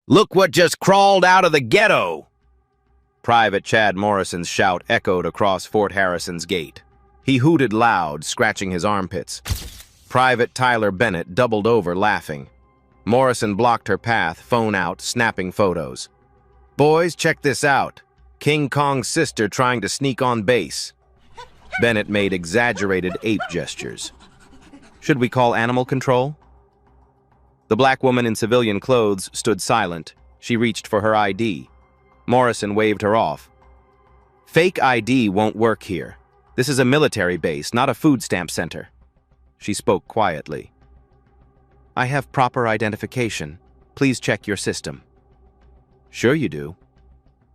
Look what just crawled out of the ghetto! Private Chad Morrison's shout echoed across Fort Harrison's gate. He hooted loud, scratching his armpits. Private Tyler Bennett doubled over, laughing. Morrison blocked her path, phone out, snapping photos. "Boys, check this out. King Kong's sister trying to sneak on base." Bennett made exaggerated ape gestures. "Should we call animal control?" The black woman in civilian clothes stood silent. She reached for her ID. Morrison waved her off. "Fake ID won't work here. This is a military base, not a food stamp center." She spoke quietly. "I have proper identification. Please check your system." "Sure you do."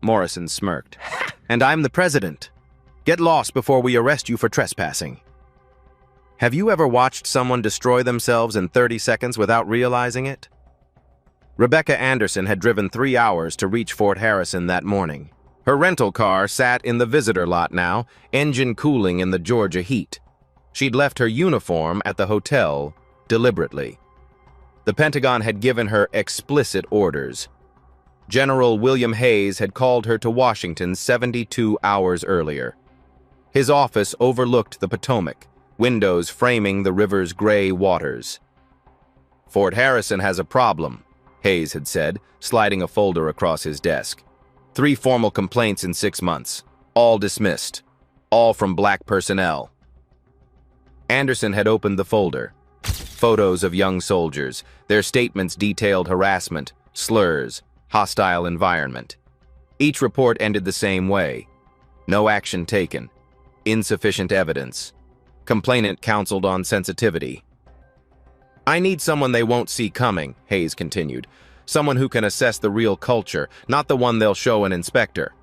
Morrison smirked. "And I'm the president. Get lost before we arrest you for trespassing." Have you ever watched someone destroy themselves in 30 seconds without realizing it? Rebecca Anderson had driven 3 hours to reach Fort Harrison that morning. Her rental car sat in the visitor lot now, engine cooling in the Georgia heat. She'd left her uniform at the hotel deliberately. The Pentagon had given her explicit orders. General William Hayes had called her to Washington 72 hours earlier. His office overlooked the Potomac, windows framing the river's gray waters. "Fort Harrison has a problem," Hayes had said, sliding a folder across his desk. 3 formal complaints in 6 months, all dismissed, all from black personnel. Anderson had opened the folder. Photos of young soldiers, their statements detailed harassment, slurs, hostile environment. Each report ended the same way. No action taken. Insufficient evidence. Complainant counseled on sensitivity. "I need someone they won't see coming," Hayes continued. "Someone who can assess the real culture, not the one they'll show an inspector."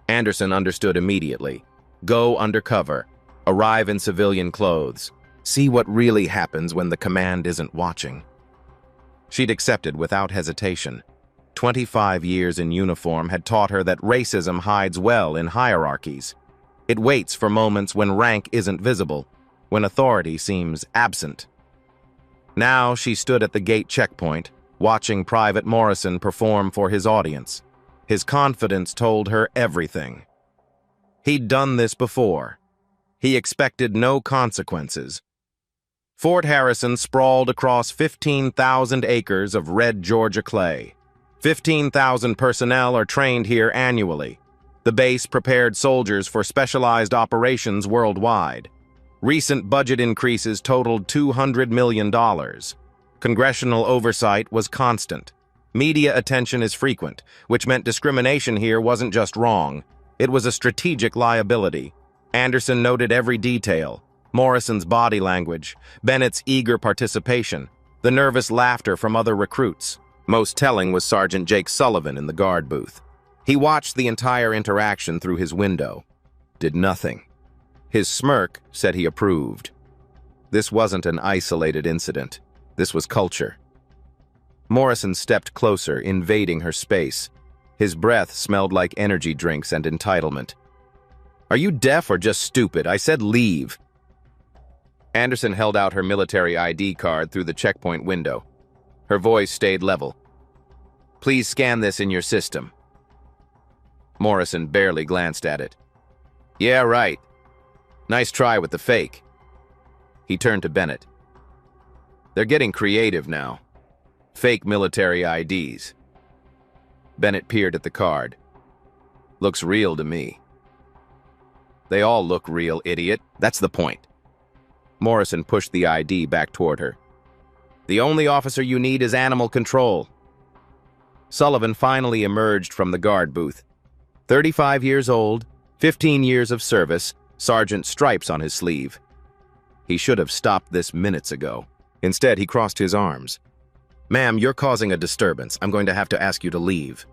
Anderson understood immediately. Go undercover. Arrive in civilian clothes. See what really happens when the command isn't watching. She'd accepted without hesitation. 25 years in uniform had taught her that racism hides well in hierarchies. It waits for moments when rank isn't visible, when authority seems absent. Now she stood at the gate checkpoint, watching Private Morrison perform for his audience. His confidence told her everything. He'd done this before. He expected no consequences. Fort Harrison sprawled across 15,000 acres of red Georgia clay. 15,000 personnel are trained here annually. The base prepared soldiers for specialized operations worldwide. Recent budget increases totaled $200 million. Congressional oversight was constant. Media attention is frequent, which meant discrimination here wasn't just wrong. It was a strategic liability. Anderson noted every detail. Morrison's body language, Bennett's eager participation, the nervous laughter from other recruits. Most telling was Sergeant Jake Sullivan in the guard booth. He watched the entire interaction through his window. Did nothing. His smirk said he approved. This wasn't an isolated incident. This was culture. Morrison stepped closer, invading her space. His breath smelled like energy drinks and entitlement. "Are you deaf or just stupid? I said leave." Anderson held out her military ID card through the checkpoint window. Her voice stayed level. "Please scan this in your system." Morrison barely glanced at it. "Yeah, right. Nice try with the fake." He turned to Bennett. "They're getting creative now. Fake military IDs." Bennett peered at the card. "Looks real to me." "They all look real, idiot. That's the point." Morrison pushed the ID back toward her. "The only officer you need is animal control." Sullivan finally emerged from the guard booth. 35 years old, 15 years of service, sergeant stripes on his sleeve. He should have stopped this minutes ago. Instead, he crossed his arms. "Ma'am, you're causing a disturbance. I'm going to have to ask you to leave."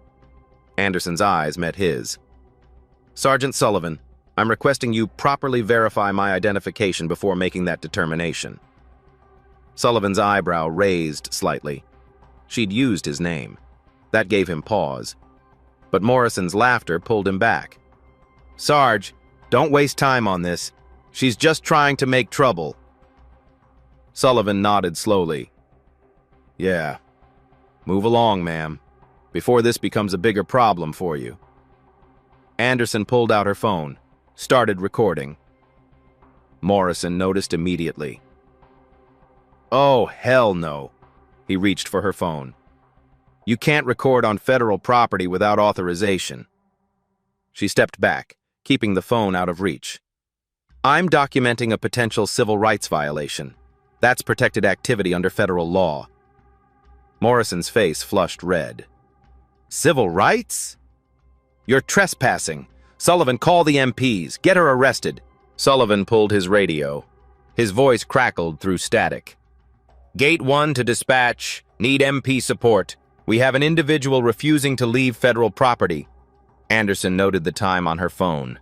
Anderson's eyes met his. "Sergeant Sullivan, I'm requesting you properly verify my identification before making that determination." Sullivan's eyebrow raised slightly. She'd used his name. That gave him pause. But Morrison's laughter pulled him back. "Sarge, don't waste time on this. She's just trying to make trouble." Sullivan nodded slowly. "Yeah. Move along, ma'am." before this becomes a bigger problem for you. Anderson pulled out her phone, started recording. Morrison noticed immediately. Oh, hell no. He reached for her phone. You can't record on federal property without authorization. She stepped back, keeping the phone out of reach. I'm documenting a potential civil rights violation. That's protected activity under federal law. Morrison's face flushed red. Civil rights? You're trespassing. Sullivan, call the MPs. Get her arrested. Sullivan pulled his radio. His voice crackled through static. Gate 1 to dispatch. Need MP support. We have an individual refusing to leave federal property. Anderson noted the time on her phone.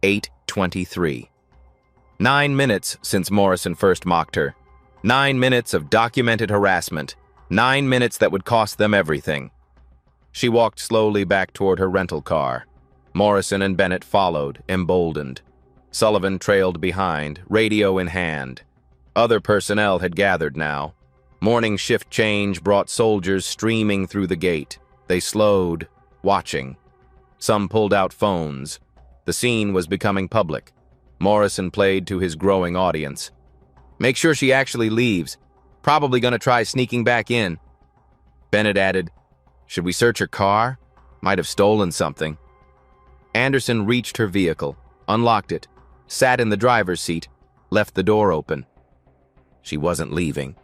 8:23. 9 minutes since Morrison first mocked her. 9 minutes of documented harassment. 9 minutes that would cost them everything. She walked slowly back toward her rental car. Morrison and Bennett followed, emboldened. Sullivan trailed behind, radio in hand. Other personnel had gathered now. Morning shift change brought soldiers streaming through the gate. They slowed, watching. Some pulled out phones. The scene was becoming public. Morrison played to his growing audience. Make sure she actually leaves. Probably gonna try sneaking back in. Bennett added, should we search her car? Might have stolen something. Anderson reached her vehicle, unlocked it, sat in the driver's seat, left the door open. She wasn't leaving.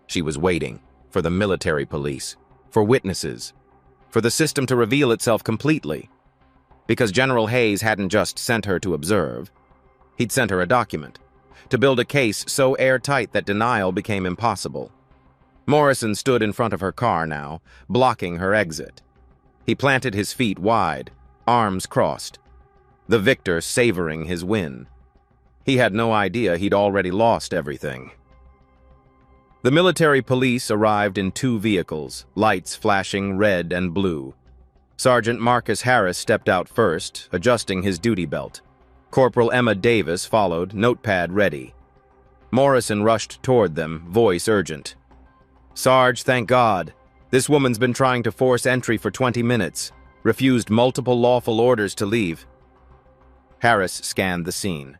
She was waiting for the military police, for witnesses, for the system to reveal itself completely. Because General Hayes hadn't just sent her to observe. He'd sent her a document, to build a case so airtight that denial became impossible. Morrison stood in front of her car now, blocking her exit. He planted his feet wide, arms crossed, the victor savoring his win. He had no idea he'd already lost everything. The military police arrived in 2 vehicles, lights flashing red and blue. Sergeant Marcus Harris stepped out first, adjusting his duty belt. Corporal Emma Davis followed, notepad ready. Morrison rushed toward them, voice urgent. Sarge, thank God. This woman's been trying to force entry for 20 minutes, refused multiple lawful orders to leave. Harris scanned the scene.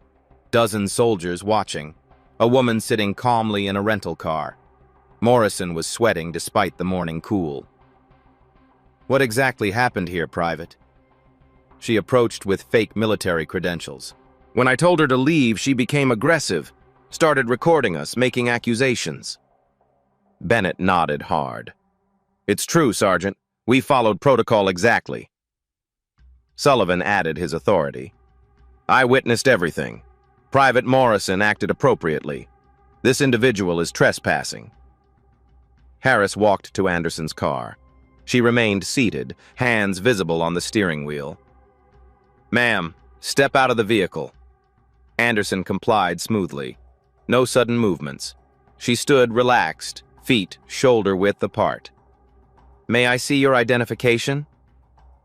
Dozens soldiers watching. A woman sitting calmly in a rental car. Morrison was sweating despite the morning cool. What exactly happened here, Private? She approached with fake military credentials. When I told her to leave, she became aggressive, started recording us, making accusations. Bennett nodded hard. It's true, Sergeant. We followed protocol exactly. Sullivan added his authority. I witnessed everything. Private Morrison acted appropriately. This individual is trespassing. Harris walked to Anderson's car. She remained seated, hands visible on the steering wheel. Ma'am, step out of the vehicle. Anderson complied smoothly. No sudden movements. She stood relaxed, feet shoulder-width apart. May I see your identification?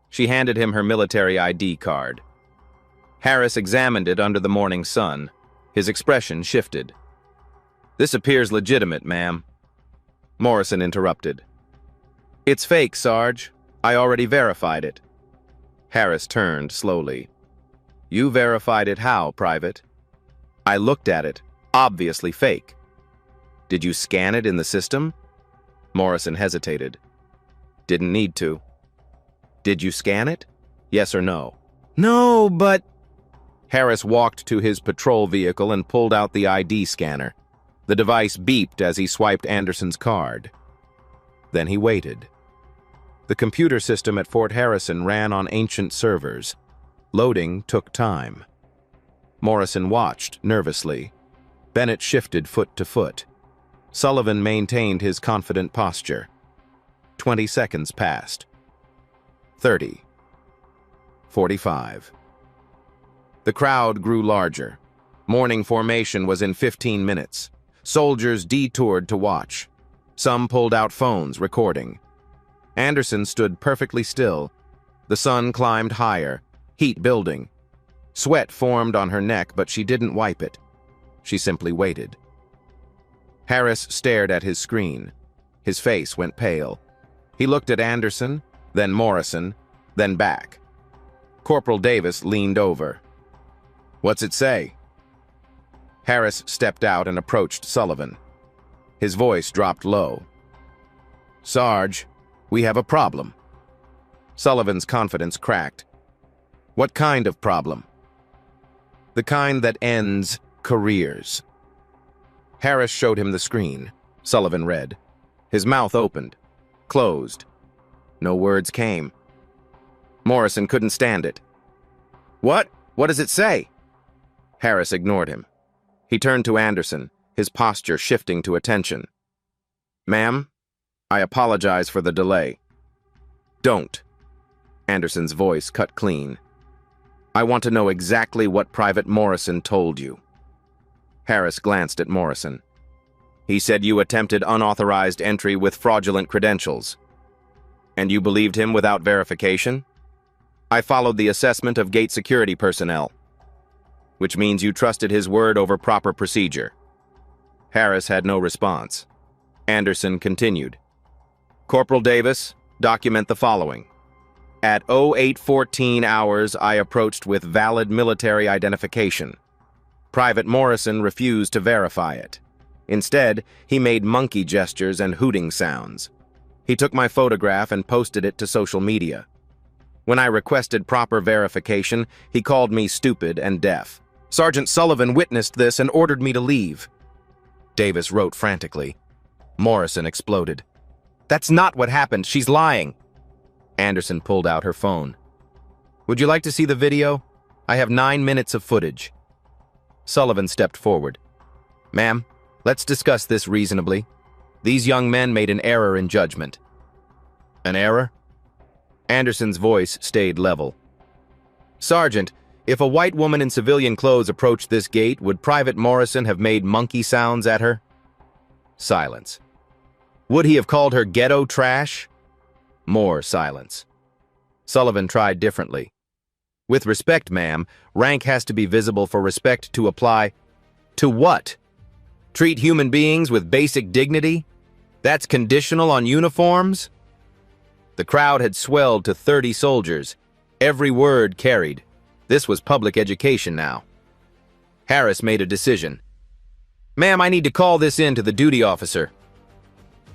She handed him her military ID card. Harris examined it under the morning sun. His expression shifted. This appears legitimate, ma'am. Morrison interrupted. It's fake, Sarge. I already verified it. Harris turned slowly. You verified it how, Private? I looked at it. Obviously fake. Did you scan it in the system? Morrison hesitated. Didn't need to. Did you scan it? Yes or no? No, but... Harris walked to his patrol vehicle and pulled out the ID scanner. The device beeped as he swiped Anderson's card. Then he waited. The computer system at Fort Harrison ran on ancient servers. Loading took time. Morrison watched nervously. Bennett shifted foot to foot. Sullivan maintained his confident posture. 20 seconds passed. 30. 45. The crowd grew larger. Morning formation was in 15 minutes. Soldiers detoured to watch. Some pulled out phones, recording. Anderson stood perfectly still. The sun climbed higher, heat building. Sweat formed on her neck, but she didn't wipe it. She simply waited. Harris stared at his screen. His face went pale. He looked at Anderson, then Morrison, then back. Corporal Davis leaned over. "What's it say?" Harris stepped out and approached Sullivan. His voice dropped low. "Sarge, we have a problem." Sullivan's confidence cracked. "What kind of problem?" "The kind that ends careers." Harris showed him the screen. Sullivan read. His mouth opened, closed. No words came. Morrison couldn't stand it. "What? What does it say?" Harris ignored him. He turned to Anderson, his posture shifting to attention. "Ma'am, I apologize for the delay." "Don't." Anderson's voice cut clean. "I want to know exactly what Private Morrison told you." Harris glanced at Morrison. "He said you attempted unauthorized entry with fraudulent credentials. And you believed him without verification?" "I followed the assessment of gate security personnel." "Which means you trusted his word over proper procedure." Harris had no response. Anderson continued. "Corporal Davis, document the following. At 0814 hours, I approached with valid military identification. Private Morrison refused to verify it. Instead, he made monkey gestures and hooting sounds. He took my photograph and posted it to social media. When I requested proper verification, he called me stupid and deaf. Sergeant Sullivan witnessed this and ordered me to leave." Davis wrote frantically. Morrison exploded. "That's not what happened. She's lying." Anderson pulled out her phone. "Would you like to see the video? I have 9 minutes of footage." Sullivan stepped forward. "Ma'am, let's discuss this reasonably. These young men made an error in judgment." "An error?" Anderson's voice stayed level. "Sergeant, if a white woman in civilian clothes approached this gate, would Private Morrison have made monkey sounds at her?" Silence. "Would he have called her ghetto trash?" More silence. Sullivan tried differently. "With respect, ma'am, rank has to be visible for respect to apply." "To what? Treat human beings with basic dignity? That's conditional on uniforms?" The crowd had swelled to 30 soldiers. Every word carried. This was public education now. Harris made a decision. "Ma'am, I need to call this in to the duty officer."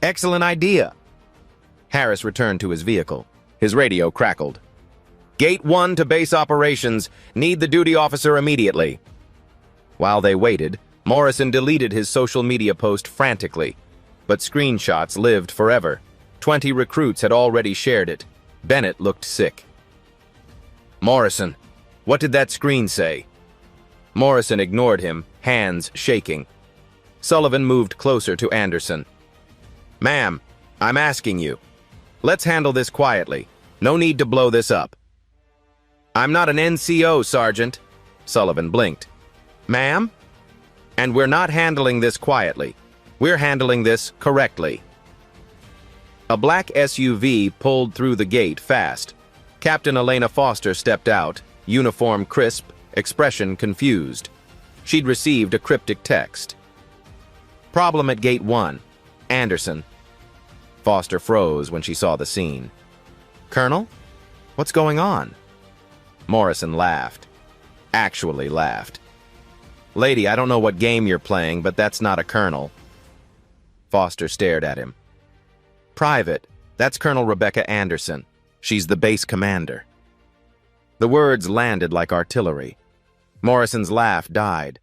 "Excellent idea." Harris returned to his vehicle. His radio crackled. "Gate 1 to base operations. Need the duty officer immediately." While they waited, Morrison deleted his social media post frantically. But screenshots lived forever. 20 recruits had already shared it. Bennett looked sick. "Morrison, what did that screen say?" Morrison ignored him, hands shaking. Sullivan moved closer to Anderson. "Ma'am, I'm asking you. Let's handle this quietly. No need to blow this up." "I'm not an NCO, Sergeant." Sullivan blinked. "Ma'am? And we're not handling this quietly. We're handling this correctly." A black SUV pulled through the gate fast. Captain Elena Foster stepped out, uniform crisp, expression confused. She'd received a cryptic text. "Problem at Gate 1. Anderson." Foster froze when she saw the scene. "Colonel? What's going on?" Morrison laughed. Actually laughed. "Lady, I don't know what game you're playing, but that's not a colonel." Foster stared at him. "Private, that's Colonel Rebecca Anderson. She's the base commander." The words landed like artillery. Morrison's laugh died.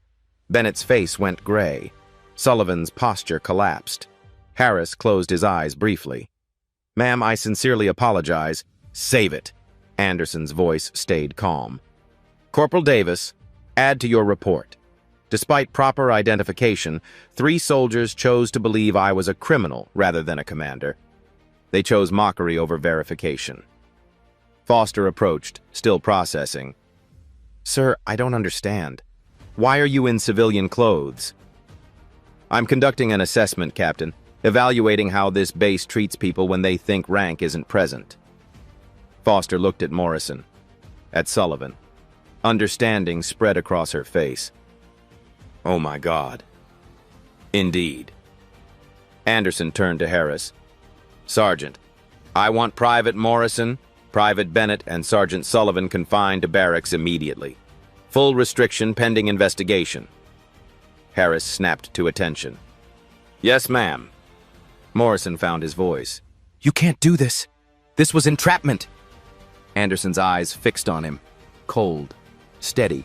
Bennett's face went gray. Sullivan's posture collapsed. Harris closed his eyes briefly. "Ma'am, I sincerely apologize." "Save it." Anderson's voice stayed calm. "Corporal Davis, add to your report. Despite proper identification, 3 soldiers chose to believe I was a criminal rather than a commander. They chose mockery over verification." Foster approached, still processing. "Sir, I don't understand. Why are you in civilian clothes?" "I'm conducting an assessment, Captain, evaluating how this base treats people when they think rank isn't present." Foster looked at Morrison, at Sullivan. Understanding spread across her face. "Oh my God." "Indeed." Anderson turned to Harris. "Sergeant, I want Private Morrison, Private Bennett, and Sergeant Sullivan confined to barracks immediately. Full restriction pending investigation. Harris snapped to attention. Yes, ma'am. Morrison found his voice. You can't do this. This was entrapment. Anderson's eyes fixed on him. Cold. Steady.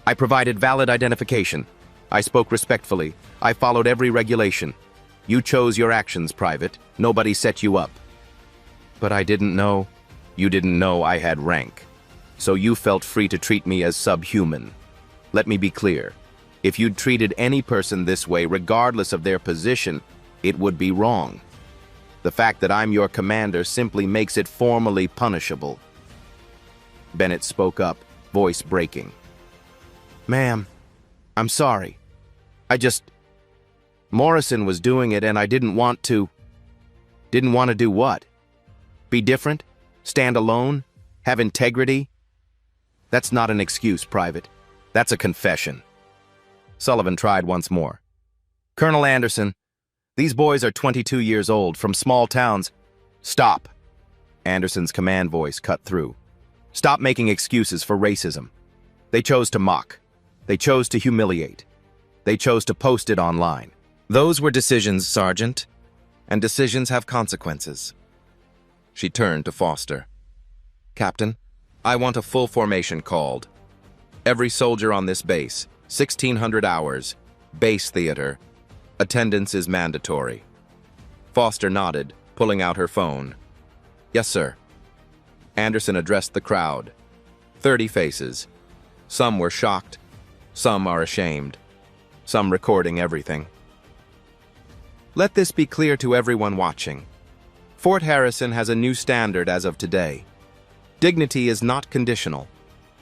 I provided valid identification. I spoke respectfully. I followed every regulation. You chose your actions, Private. Nobody set you up. But I didn't know. You didn't know I had rank. So you felt free to treat me as subhuman. Let me be clear. If you'd treated any person this way, regardless of their position, it would be wrong. The fact that I'm your commander simply makes it formally punishable. Bennett spoke up, voice breaking. Ma'am, I'm sorry. Morrison was doing it and I didn't want to. Didn't want to do what? Be different? Stand alone? Have integrity? That's not an excuse, Private. That's a confession. Sullivan tried once more. Colonel Anderson, these boys are 22 years old, from small towns. Stop. Anderson's command voice cut through. Stop making excuses for racism. They chose to mock. They chose to humiliate. They chose to post it online. Those were decisions, Sergeant, and decisions have consequences. She turned to Foster. Captain, I want a full formation called. Every soldier on this base, 1,600 hours, base theater. Attendance is mandatory. Foster nodded, pulling out her phone. Yes, sir. Anderson addressed the crowd. 30 faces. Some were shocked. Some are ashamed. Some recording everything. Let this be clear to everyone watching. Fort Harrison has a new standard as of today. Dignity is not conditional.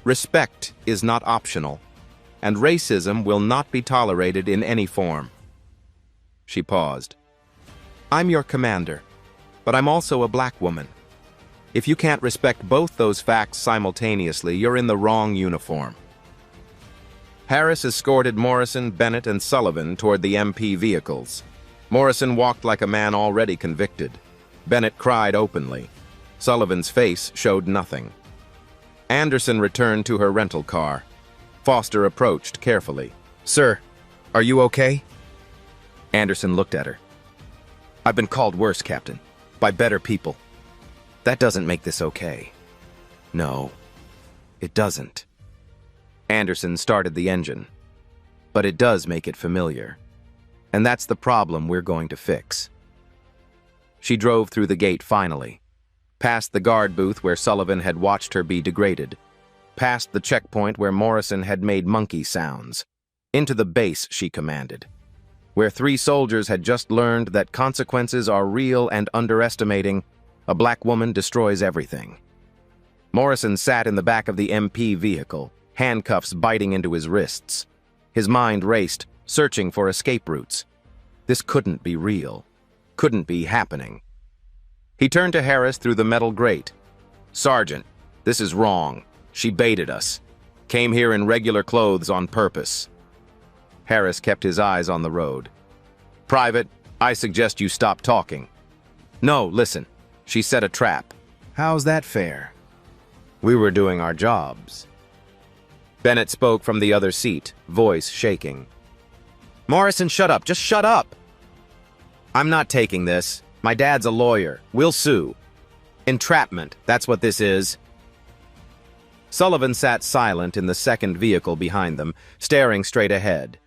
Respect is not optional. And racism will not be tolerated in any form. She paused. I'm your commander, but I'm also a black woman. If you can't respect both those facts simultaneously, you're in the wrong uniform. Harris escorted Morrison, Bennett, and Sullivan toward the MP vehicles. Morrison walked like a man already convicted. Bennett cried openly. Sullivan's face showed nothing. Anderson returned to her rental car. Foster approached carefully. Sir, are you okay? Anderson looked at her. I've been called worse, Captain, by better people. That doesn't make this okay. No, it doesn't. Anderson started the engine. But it does make it familiar. And that's the problem we're going to fix. She drove through the gate finally. Past the guard booth where Sullivan had watched her be degraded. Past the checkpoint where Morrison had made monkey sounds. Into the base, she commanded. Where 3 soldiers had just learned that consequences are real and underestimating, a black woman destroys everything. Morrison sat in the back of the MP vehicle, handcuffs biting into his wrists. His mind raced, searching for escape routes. This couldn't be real. Couldn't be happening. He turned to Harris through the metal grate. Sergeant, this is wrong. She baited us. Came here in regular clothes on purpose. Harris kept his eyes on the road. Private, I suggest you stop talking. No, listen. She set a trap. How's that fair? We were doing our jobs. Bennett spoke from the other seat, voice shaking. Morrison, shut up. Just shut up. I'm not taking this. My dad's a lawyer. We'll sue. Entrapment, that's what this is. Sullivan sat silent in the second vehicle behind them, staring straight ahead.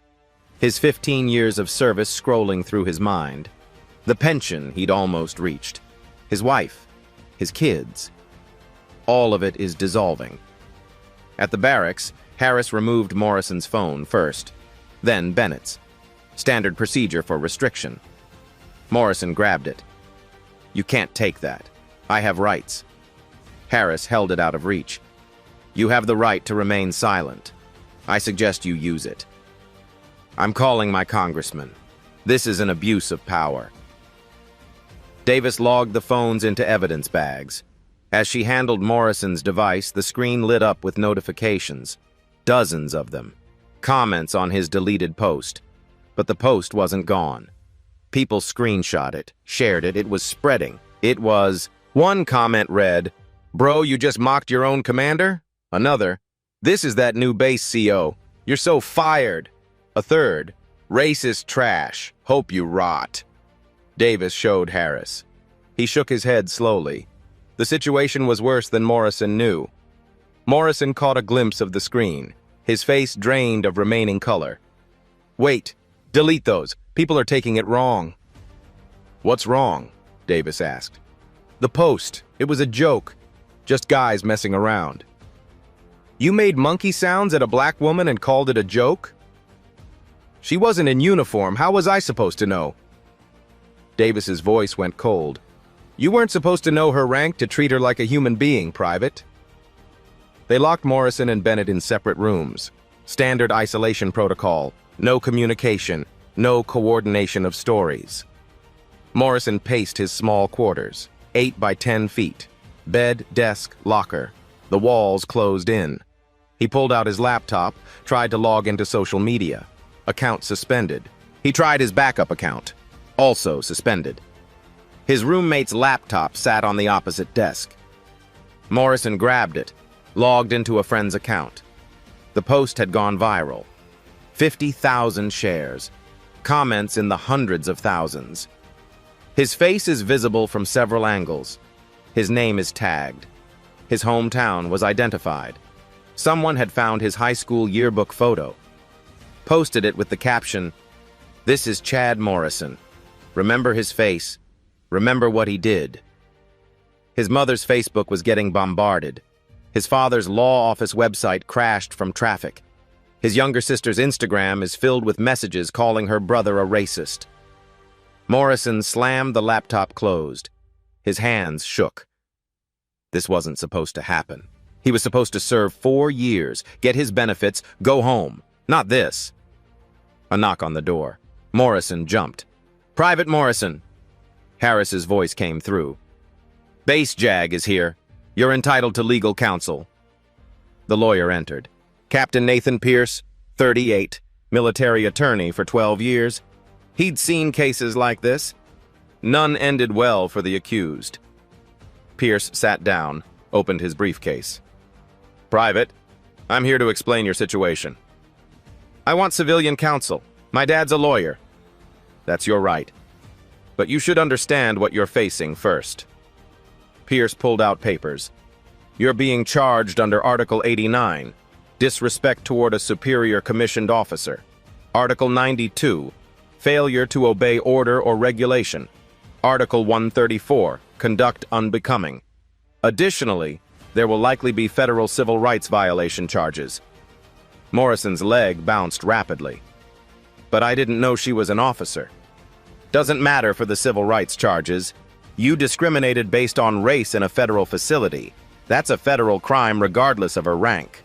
His 15 years of service scrolling through his mind. The pension he'd almost reached. His wife. His kids. All of it is dissolving. At the barracks, Harris removed Morrison's phone first, then Bennett's. Standard procedure for restriction. Morrison grabbed it. You can't take that. I have rights. Harris held it out of reach. You have the right to remain silent. I suggest you use it. I'm calling my congressman. This is an abuse of power. Davis logged the phones into evidence bags. As she handled Morrison's device, the screen lit up with notifications. Dozens of them. Comments on his deleted post. But the post wasn't gone. People screenshot it, shared it, it was spreading. It was. One comment read, "Bro, you just mocked your own commander?" Another, "This is that new base CO. You're so fired." A third, "Racist trash. Hope you rot." Davis showed Harris. He shook his head slowly. The situation was worse than Morrison knew. Morrison caught a glimpse of the screen, his face drained of remaining color. "Wait, delete those. People are taking it wrong." "What's wrong?" Davis asked. "The post. It was a joke. Just guys messing around." "You made monkey sounds at a black woman and called it a joke?" "She wasn't in uniform. How was I supposed to know?" Davis's voice went cold. "You weren't supposed to know her rank to treat her like a human being, Private." They locked Morrison and Bennett in separate rooms. Standard isolation protocol. No communication. No coordination of stories. Morrison paced his small quarters, 8 by 10 feet. Bed, desk, locker. The walls closed in. He pulled out his laptop, tried to log into social media. Account suspended. He tried his backup account. Also suspended. His roommate's laptop sat on the opposite desk. Morrison grabbed it, logged into a friend's account. The post had gone viral. 50,000 shares. Comments in the hundreds of thousands. His face is visible from several angles. His name is tagged. His hometown was identified. Someone had found his high school yearbook photo. Posted it with the caption, "This is Chad Morrison. Remember his face. Remember what he did." His mother's Facebook was getting bombarded. His father's law office website crashed from traffic. His younger sister's Instagram is filled with messages calling her brother a racist. Morrison slammed the laptop closed. His hands shook. This wasn't supposed to happen. He was supposed to serve 4 years, get his benefits, go home. Not this. A knock on the door. Morrison jumped. "Private Morrison." Harris's voice came through. "Base Jag is here. You're entitled to legal counsel." The lawyer entered. Captain Nathan Pierce, 38, military attorney for 12 years. He'd seen cases like this. None ended well for the accused. Pierce sat down, opened his briefcase. "Private, I'm here to explain your situation." "I want civilian counsel. My dad's a lawyer." "That's your right. But you should understand what you're facing first." Pierce pulled out papers. "You're being charged under Article 89, disrespect toward a superior commissioned officer. Article 92, failure to obey order or regulation. Article 134, conduct unbecoming. Additionally, there will likely be federal civil rights violation charges." Morrison's leg bounced rapidly. "But I didn't know she was an officer." "Doesn't matter for the civil rights charges. You discriminated based on race in a federal facility. That's a federal crime regardless of her rank."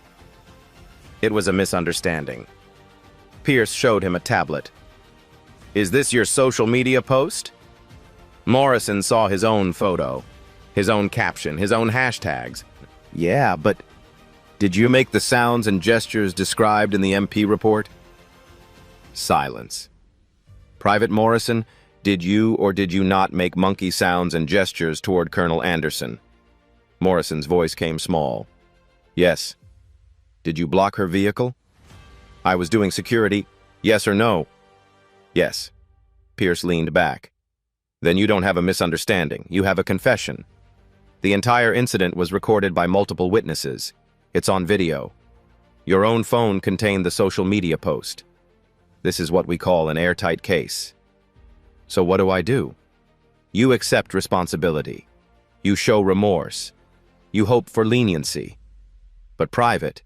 It was a misunderstanding. Pierce showed him a tablet. "Is this your social media post?" Morrison saw his own photo, his own caption, his own hashtags. "Yeah, but did you make the sounds and gestures described in the MP report?" Silence. "Private Morrison, did you or did you not make monkey sounds and gestures toward Colonel Anderson?" Morrison's voice came small. "Yes." "Did you block her vehicle?" "I was doing security. Yes or no?" "Yes." Pierce leaned back. "Then you don't have a misunderstanding. You have a confession. The entire incident was recorded by multiple witnesses. It's on video. Your own phone contained the social media post. This is what we call an airtight case. So what do? You accept responsibility. You show remorse. You hope for leniency. But Private,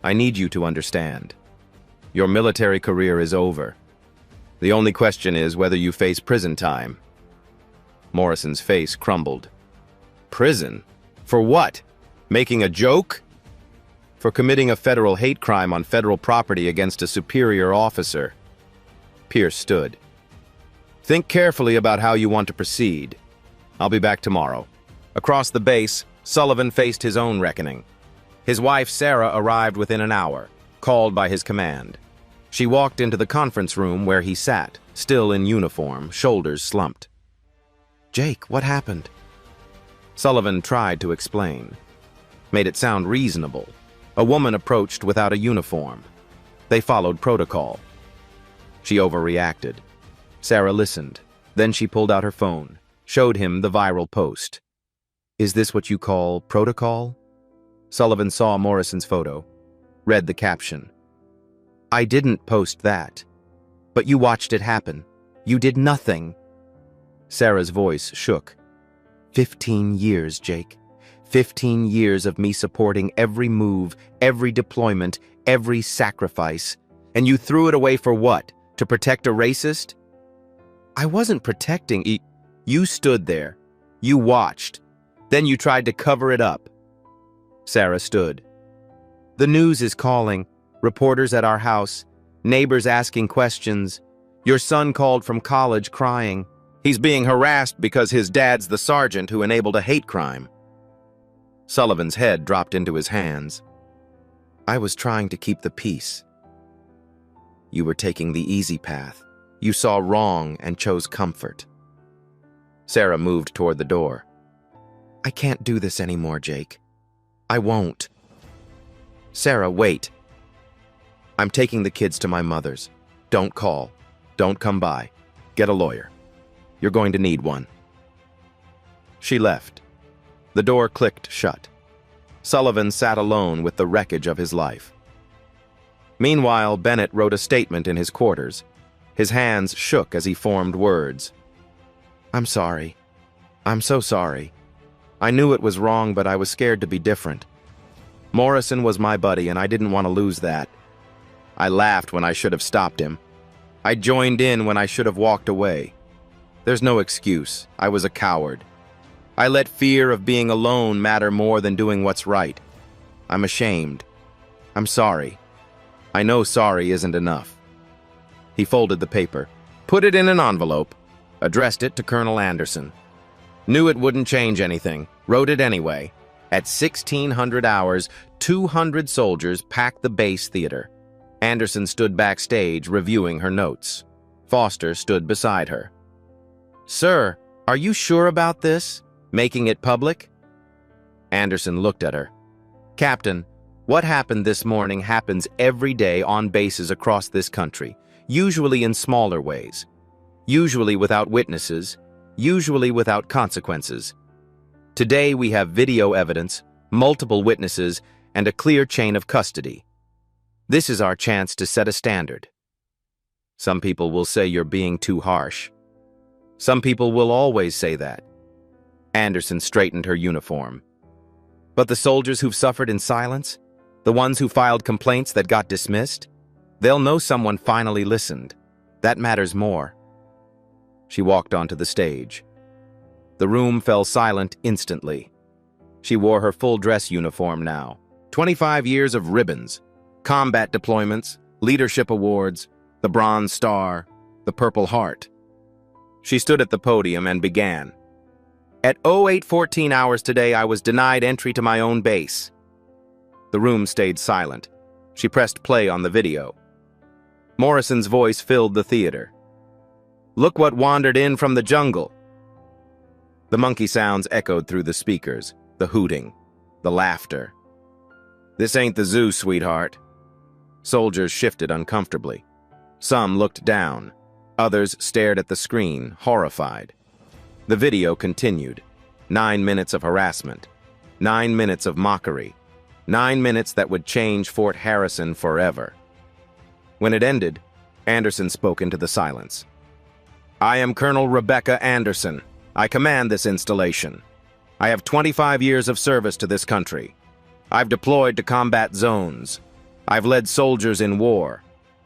I need you to understand. Your military career is over. The only question is whether you face prison time." Morrison's face crumbled. "Prison? For what? Making a joke?" "For committing a federal hate crime on federal property against a superior officer." Pierce stood. "Think carefully about how you want to proceed. I'll be back tomorrow." Across the base, Sullivan faced his own reckoning. His wife, Sarah, arrived within an hour, called by his command. She walked into the conference room where he sat, still in uniform, shoulders slumped. Jake, what happened? Sullivan tried to explain. Made it sound reasonable. A woman approached without a uniform. They followed protocol. She overreacted. Sarah listened. Then she pulled out her phone, showed him the viral post. Is this what you call protocol? Sullivan saw Morrison's photo, read the caption. I didn't post that. But you watched it happen. You did nothing. Sarah's voice shook. 15 years, Jake. 15 years of me supporting every move, every deployment, every sacrifice. And you threw it away for what? To protect a racist? I wasn't protecting. You stood there. You watched. Then you tried to cover it up. Sarah stood. The news is calling. Reporters at our house. Neighbors asking questions. Your son called from college crying. He's being harassed because his dad's the sergeant who enabled a hate crime. Sullivan's head dropped into his hands. I was trying to keep the peace. You were taking the easy path. You saw wrong and chose comfort. Sarah moved toward the door. I can't do this anymore, Jake. I won't. Sarah, wait. I'm taking the kids to my mother's. Don't call. Don't come by. Get a lawyer. You're going to need one. She left. The door clicked shut. Sullivan sat alone with the wreckage of his life. Meanwhile, Bennett wrote a statement in his quarters. His hands shook as he formed words. I'm sorry. I'm so sorry. I knew it was wrong, but I was scared to be different. Morrison was my buddy, and I didn't want to lose that. I laughed when I should have stopped him. I joined in when I should have walked away. There's no excuse. I was a coward. I let fear of being alone matter more than doing what's right. I'm ashamed. I'm sorry. I know sorry isn't enough. He folded the paper, put it in an envelope, addressed it to Colonel Anderson. Knew it wouldn't change anything, wrote it anyway. At 1600 hours, 200 soldiers packed the base theater. Anderson stood backstage reviewing her notes. Foster stood beside her. Sir, are you sure about this? Making it public? Anderson looked at her. Captain, what happened this morning happens every day on bases across this country, usually in smaller ways, usually without witnesses, usually without consequences. Today we have video evidence, multiple witnesses, and a clear chain of custody. This is our chance to set a standard. Some people will say you're being too harsh. Some people will always say that. Anderson straightened her uniform. But the soldiers who've suffered in silence, the ones who filed complaints that got dismissed, they'll know someone finally listened. That matters more. She walked onto the stage. The room fell silent instantly. She wore her full dress uniform now. 25 years of ribbons, combat deployments, leadership awards, the Bronze Star, the Purple Heart. She stood at the podium and began. At 0814 hours today, I was denied entry to my own base. The room stayed silent. She pressed play on the video. Morrison's voice filled the theater. Look what wandered in from the jungle. The monkey sounds echoed through the speakers, the hooting, the laughter. This ain't the zoo, sweetheart. Soldiers shifted uncomfortably. Some looked down. Others stared at the screen, horrified. The video continued. 9 minutes of harassment. 9 minutes of mockery. 9 minutes that would change Fort Harrison forever. When it ended, Anderson spoke into the silence. I am Colonel Rebecca Anderson. I command this installation. I have 25 years of service to this country. I've deployed to combat zones. I've led soldiers in war.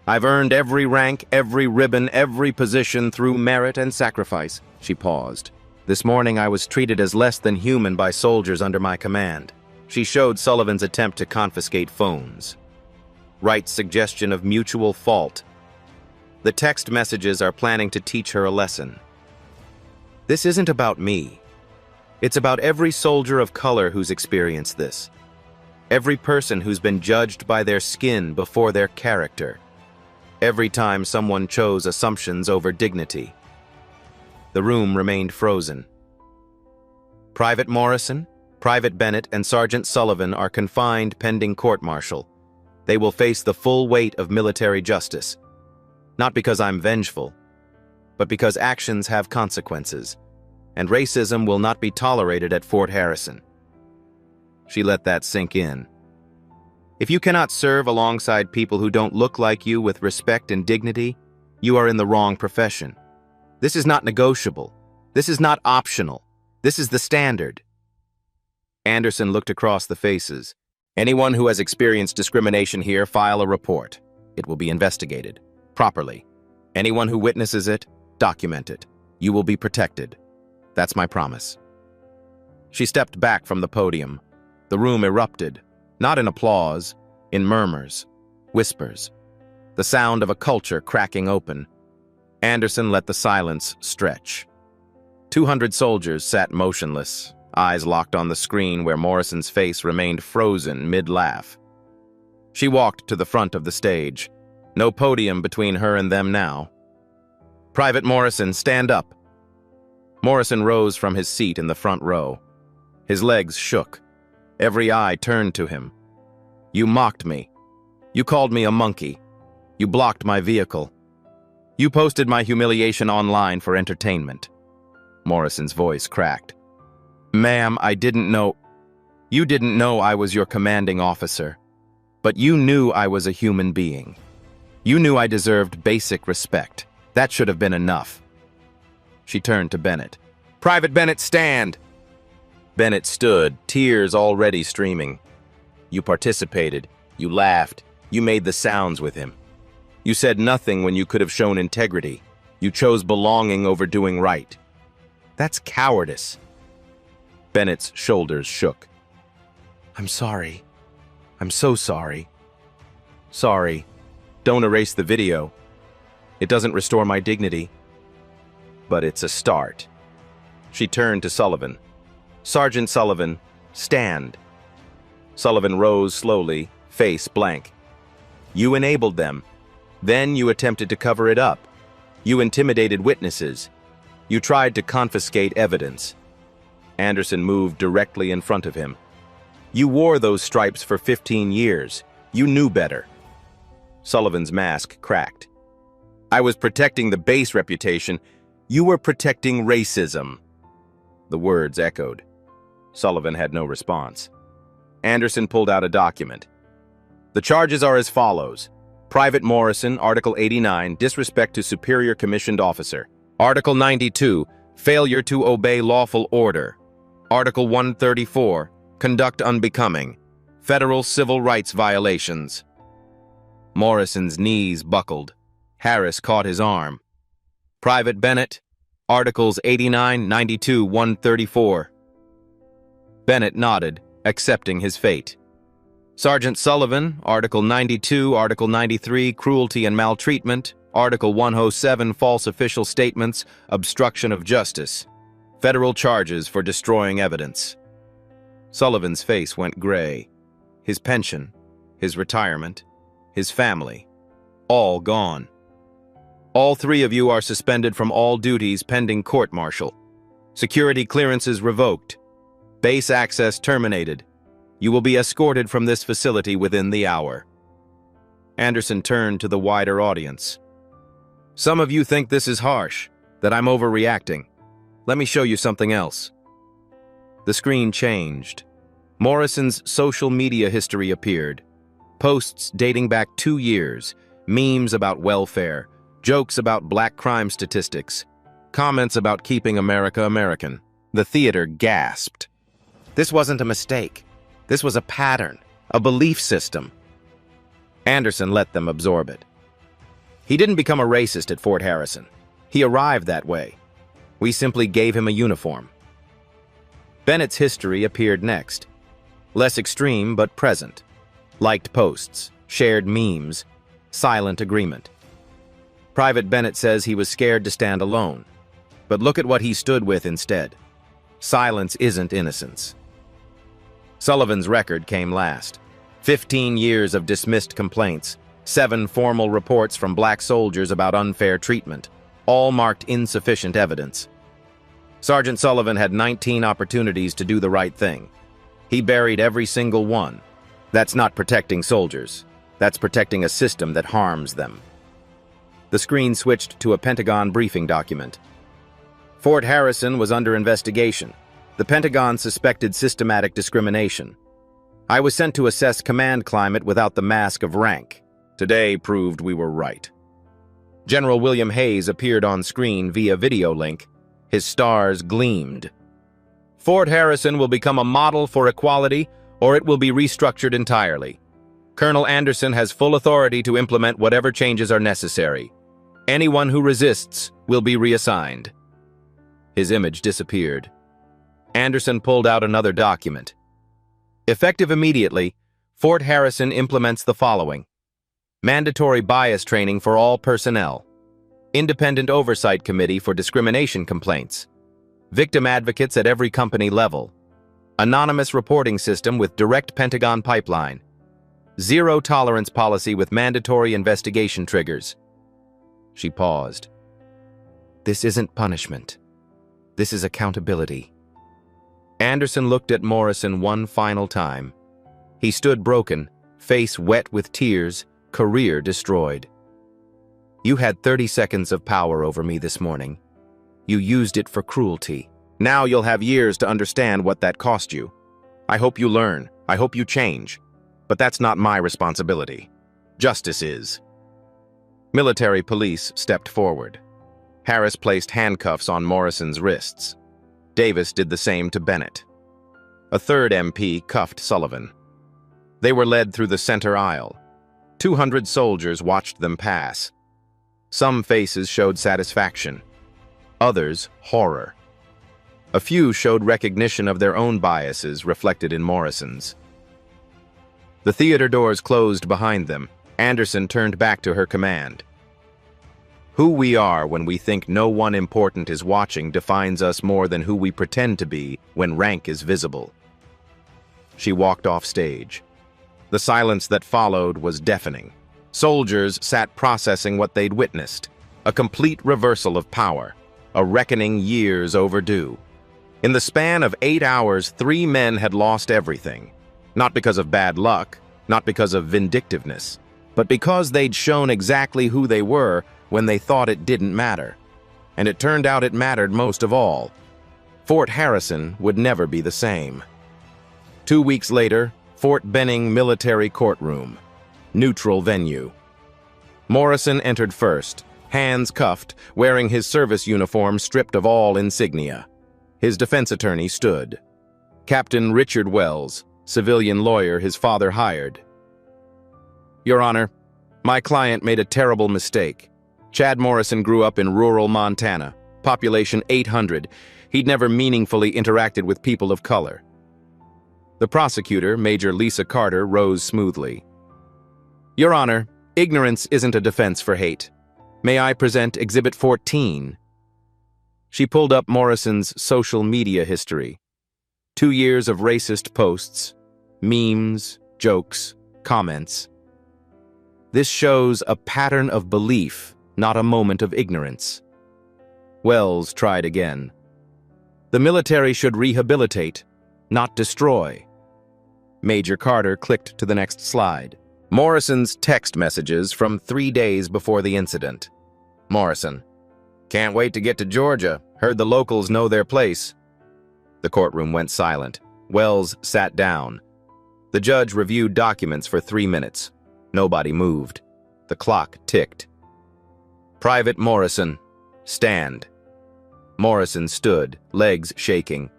I've earned every rank, every ribbon, every position through merit and sacrifice. She paused. This morning I was treated as less than human by soldiers under my command. She showed Sullivan's attempt to confiscate phones. Wright's suggestion of mutual fault. The text messages are planning to teach her a lesson. This isn't about me. It's about every soldier of color who's experienced this. Every person who's been judged by their skin before their character. Every time someone chose assumptions over dignity. The room remained frozen. Private Morrison, Private Bennett, and Sergeant Sullivan are confined pending court-martial. They will face the full weight of military justice. Not because I'm vengeful, but because actions have consequences, and racism will not be tolerated at Fort Harrison. She let that sink in. If you cannot serve alongside people who don't look like you with respect and dignity, you are in the wrong profession. This is not negotiable. This is not optional. This is the standard. Anderson looked across the faces. Anyone who has experienced discrimination here, file a report. It will be investigated properly. Anyone who witnesses it, document it. You will be protected. That's my promise. She stepped back from the podium. The room erupted, not in applause, in murmurs, whispers, the sound of a culture cracking open. Anderson let the silence stretch. 200 soldiers sat motionless, eyes locked on the screen where Morrison's face remained frozen mid-laugh. She walked to the front of the stage. No podium between her and them now. Private Morrison, stand up. Morrison rose from his seat in the front row. His legs shook. Every eye turned to him. You mocked me. You called me a monkey. You blocked my vehicle. You posted my humiliation online for entertainment. Morrison's voice cracked. Ma'am, I didn't know. You didn't know I was your commanding officer. But you knew I was a human being. You knew I deserved basic respect. That should have been enough. She turned to Bennett. Private Bennett, stand! Bennett stood, tears already streaming. You participated. You laughed. You made the sounds with him. You said nothing when you could have shown integrity. You chose belonging over doing right. That's cowardice. Bennett's shoulders shook. I'm sorry. I'm so sorry. Sorry. Don't erase the video. It doesn't restore my dignity. But it's a start. She turned to Sullivan. Sergeant Sullivan, stand. Sullivan rose slowly, face blank. You enabled them. Then you attempted to cover it up. You intimidated witnesses. You tried to confiscate evidence. Anderson moved directly in front of him. You wore those stripes for 15 years. You knew better. Sullivan's mask cracked. I was protecting the base reputation. You were protecting racism. The words echoed. Sullivan had no response. Anderson pulled out a document. The charges are as follows. Private Morrison, Article 89, disrespect to superior commissioned officer. Article 92, failure to obey lawful order. Article 134, conduct unbecoming. Federal civil rights violations. Morrison's knees buckled. Harris caught his arm. Private Bennett, Articles 89, 92, 134. Bennett nodded, accepting his fate. Sergeant Sullivan, Article 92, Article 93, cruelty and maltreatment. Article 107, false official statements, obstruction of justice. Federal charges for destroying evidence. Sullivan's face went gray. His pension, his retirement, his family, all gone. All three of you are suspended from all duties pending court-martial. Security clearances revoked. Base access terminated. You will be escorted from this facility within the hour. Anderson turned to the wider audience. Some of you think this is harsh, that I'm overreacting. Let me show you something else. The screen changed. Morrison's social media history appeared. Posts dating back 2 years, memes about welfare, jokes about black crime statistics, comments about keeping America American. The theater gasped. This wasn't a mistake. This was a pattern, a belief system. Anderson let them absorb it. He didn't become a racist at Fort Harrison. He arrived that way. We simply gave him a uniform. Bennett's history appeared next. Less extreme, but present. Liked posts, shared memes, silent agreement. Private Bennett says he was scared to stand alone. But look at what he stood with instead. Silence isn't innocence. Sullivan's record came last. 15 years of dismissed complaints, 7 formal reports from black soldiers about unfair treatment, all marked insufficient evidence. Sergeant Sullivan had 19 opportunities to do the right thing. He buried every single one. That's not protecting soldiers. That's protecting a system that harms them. The screen switched to a Pentagon briefing document. Fort Harrison was under investigation. The Pentagon suspected systematic discrimination. I was sent to assess command climate without the mask of rank. Today proved we were right. General William Hayes appeared on screen via video link. His stars gleamed. Fort Harrison will become a model for equality, or it will be restructured entirely. Colonel Anderson has full authority to implement whatever changes are necessary. Anyone who resists will be reassigned. His image disappeared. Anderson pulled out another document. Effective immediately, Fort Harrison implements the following: mandatory bias training for all personnel, independent oversight committee for discrimination complaints, victim advocates at every company level, anonymous reporting system with direct Pentagon pipeline, zero tolerance policy with mandatory investigation triggers. She paused. This isn't punishment. This is accountability. Anderson looked at Morrison one final time. He stood broken, face wet with tears, career destroyed. You had 30 seconds of power over me this morning. You used it for cruelty. Now you'll have years to understand what that cost you. I hope you learn. I hope you change. But that's not my responsibility. Justice is. Military police stepped forward. Harris placed handcuffs on Morrison's wrists. Davis did the same to Bennett. A third MP cuffed Sullivan. They were led through the center aisle. 200 soldiers watched them pass. Some faces showed satisfaction. Others, horror. A few showed recognition of their own biases reflected in Morrison's. The theater doors closed behind them. Anderson turned back to her command. Who we are when we think no one important is watching defines us more than who we pretend to be when rank is visible. She walked off stage. The silence that followed was deafening. Soldiers sat processing what they'd witnessed, a complete reversal of power, a reckoning years overdue. In the span of 8 hours, 3 men had lost everything, not because of bad luck, not because of vindictiveness, but because they'd shown exactly who they were when they thought it didn't matter. And it turned out it mattered most of all. Fort Harrison would never be the same. 2 weeks later, Fort Benning Military Courtroom. Neutral venue. Morrison entered first, hands cuffed, wearing his service uniform stripped of all insignia. His defense attorney stood. Captain Richard Wells, civilian lawyer his father hired. Your Honor, my client made a terrible mistake. Chad Morrison grew up in rural Montana, population 800. He'd never meaningfully interacted with people of color. The prosecutor, Major Lisa Carter, rose smoothly. Your Honor, ignorance isn't a defense for hate. May I present Exhibit 14? She pulled up Morrison's social media history. 2 years of racist posts, memes, jokes, comments. This shows a pattern of belief, not a moment of ignorance. Wells tried again. The military should rehabilitate, not destroy. Major Carter clicked to the next slide. Morrison's text messages from 3 days before the incident. Morrison: can't wait to get to Georgia. Heard the locals know their place. The courtroom went silent. Wells sat down. The judge reviewed documents for 3 minutes. Nobody moved. The clock ticked. Private Morrison, stand. Morrison stood, legs shaking.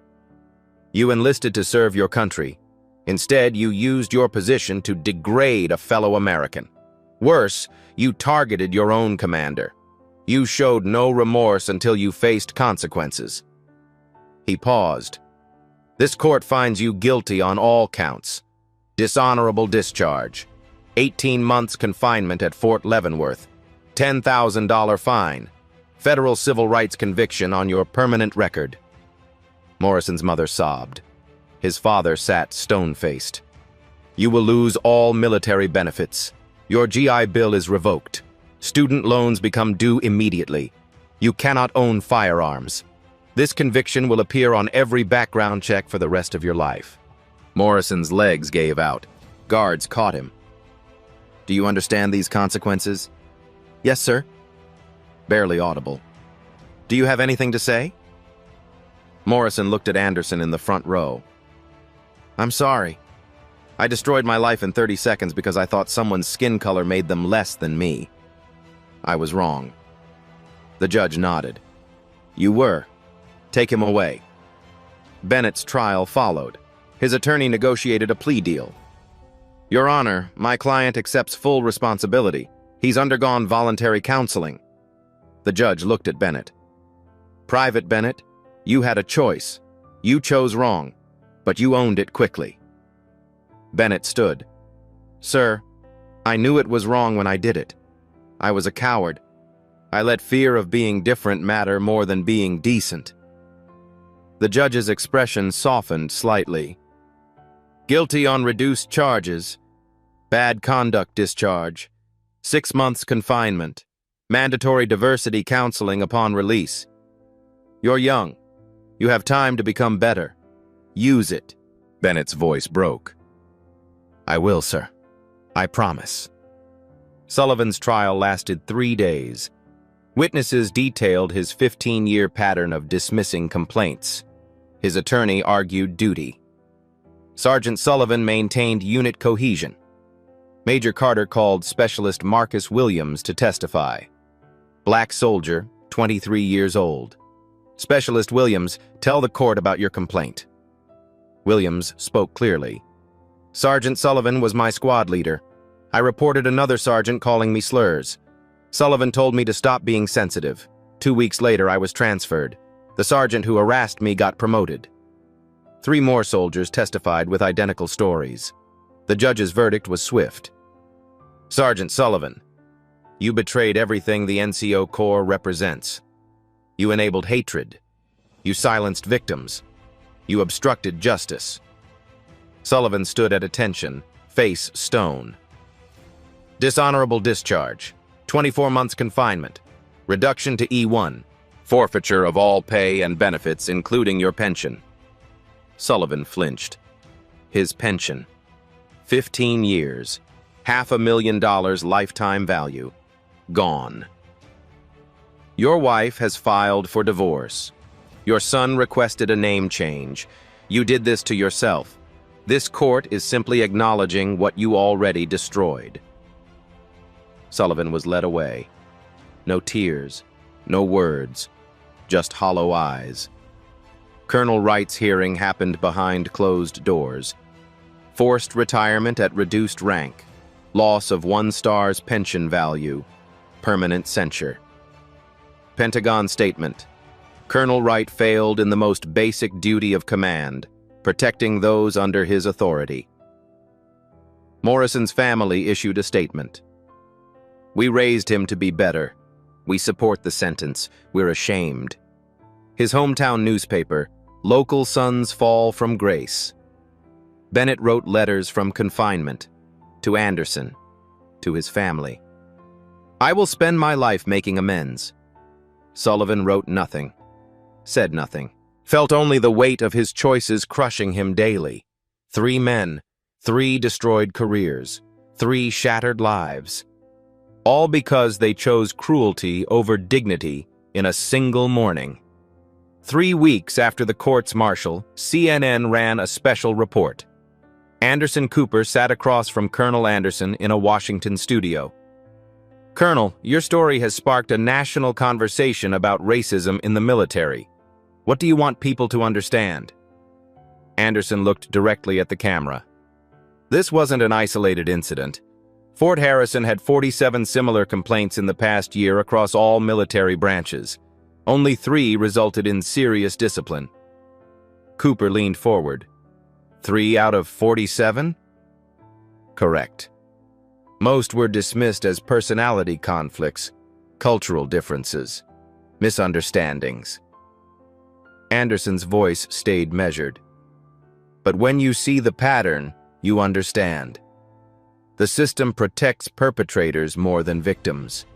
You enlisted to serve your country. Instead, you used your position to degrade a fellow American. Worse, you targeted your own commander. You showed no remorse until you faced consequences. He paused. This court finds you guilty on all counts. Dishonorable discharge. 18 months confinement at Fort Leavenworth. $10,000 fine. Federal civil rights conviction on your permanent record. Morrison's mother sobbed. His father sat stone-faced. You will lose all military benefits. Your GI Bill is revoked. Student loans become due immediately. You cannot own firearms. This conviction will appear on every background check for the rest of your life. Morrison's legs gave out. Guards caught him. Do you understand these consequences? Yes, sir. Barely audible. Do you have anything to say? Morrison looked at Anderson in the front row. I'm sorry. I destroyed my life in 30 seconds because I thought someone's skin color made them less than me. I was wrong. The judge nodded. You were. Take him away. Bennett's trial followed. His attorney negotiated a plea deal. Your Honor, my client accepts full responsibility. He's undergone voluntary counseling. The judge looked at Bennett. Private Bennett, you had a choice. You chose wrong, but you owned it quickly. Bennett stood. Sir, I knew it was wrong when I did it. I was a coward. I let fear of being different matter more than being decent. The judge's expression softened slightly. Guilty on reduced charges. Bad conduct discharge. 6 months confinement. Mandatory diversity counseling upon release. You're young. You have time to become better. Use it. Bennett's voice broke. I will, sir. I promise. Sullivan's trial lasted 3 days. Witnesses detailed his 15-year pattern of dismissing complaints. His attorney argued duty. Sergeant Sullivan maintained unit cohesion. Major Carter called Specialist Marcus Williams to testify. Black soldier, 23 years old. Specialist Williams, tell the court about your complaint. Williams spoke clearly. Sergeant Sullivan was my squad leader. I reported another sergeant calling me slurs. Sullivan told me to stop being sensitive. 2 weeks later, I was transferred. The sergeant who harassed me got promoted. 3 more soldiers testified with identical stories. The judge's verdict was swift. Sergeant Sullivan, you betrayed everything the NCO Corps represents. You enabled hatred. You silenced victims. You obstructed justice. Sullivan stood at attention, face stone. Dishonorable discharge. 24 months confinement. Reduction to E1. Forfeiture of all pay and benefits, including your pension. Sullivan flinched. His pension. 15 years. $500,000 lifetime value. Gone. Your wife has filed for divorce. Your son requested a name change. You did this to yourself. This court is simply acknowledging what you already destroyed. Sullivan was led away. No tears, no words, just hollow eyes. Colonel Wright's hearing happened behind closed doors. Forced retirement at reduced rank. Loss of 1 star's pension value. Permanent censure. Pentagon statement. Colonel Wright failed in the most basic duty of command, protecting those under his authority. Morrison's family issued a statement. We raised him to be better. We support the sentence. We're ashamed. His hometown newspaper, Local Sons Fall from Grace. Bennett wrote letters from confinement, to Anderson, to his family. I will spend my life making amends. Sullivan wrote nothing, said nothing, felt only the weight of his choices crushing him daily. 3 men, 3 destroyed careers, 3 shattered lives. All because they chose cruelty over dignity in a single morning. 3 weeks after the courts-martial, CNN ran a special report. Anderson Cooper sat across from Colonel Anderson in a Washington studio. Colonel, your story has sparked a national conversation about racism in the military. What do you want people to understand? Anderson looked directly at the camera. This wasn't an isolated incident. Fort Harrison had 47 similar complaints in the past year across all military branches. Only 3 resulted in serious discipline. Cooper leaned forward. 3 out of 47? Correct. Most were dismissed as personality conflicts, cultural differences, misunderstandings. Anderson's voice stayed measured. But when you see the pattern, you understand. The system protects perpetrators more than victims.